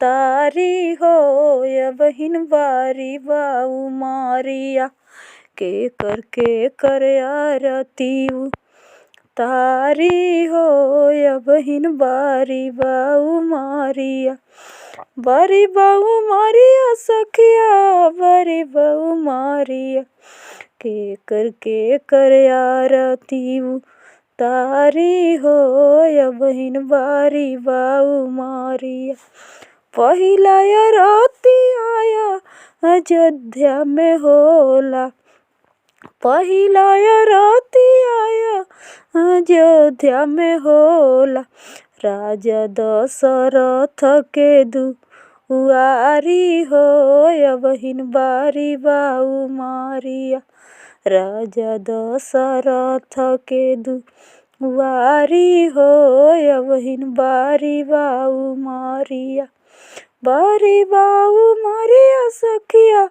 तारी हो या बहिन बारी बाऊ मारिया के कर आरती तारी हो या बहिन बारी बाऊ मारिया बारी बाऊ मारिया सखिया बारी बाऊ मारिया के कर आरती तारी हो या बहिन बारी बाऊ मारिया पहिला आरती आया अयोध्या में होला पहिला आरती आया अयोध्या में होला राजा दशरथ के दुआरी हो या बहिन बारी बाऊ मारिया राजा दशरथ के दुआरी हो या बहिन बारी बाऊ मारिया बारी बाऊ मारिया सखिया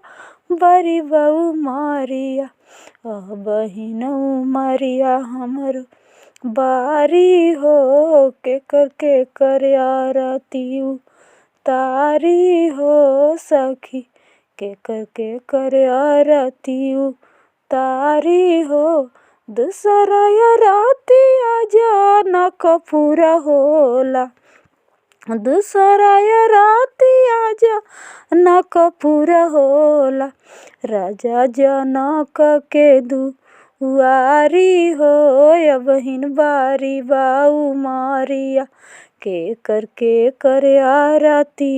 बारी बाऊ मारिया बहिन मारिया हमर बारी हो के कर आरती तारी हो सखी के कर आरती तारी हो दूसरा आरती आजा न कपूरा होला दूसरा आरती आजा न कपूरा होला राजा जनक के दुआरी हो या बहिन बारी बाऊ मारिया के कर आरती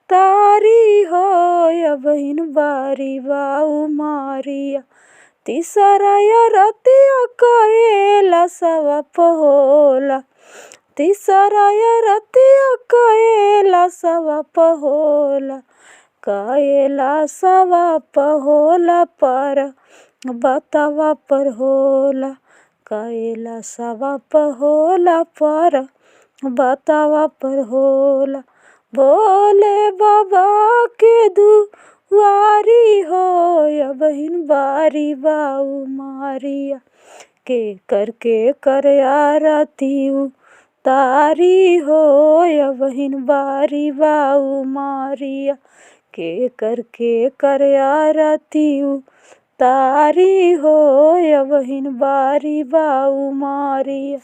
तारी हो या बहिन बारी बाऊ मारिया तीसरा आरती कएला सवाप होला तीसरा आरती कएला सवाप होला कएला सवाप होला पर बतावा पर होला कएला सवाप होला पर बतावा पर होला भोले बाबा के दुआरी हो या बहिन बारी बाऊ मारिया के कर आरती तारी हो या बहिन बारी बाऊ मारिया के कर आरती तारी हो या बहिन बारी बाऊ मारिया।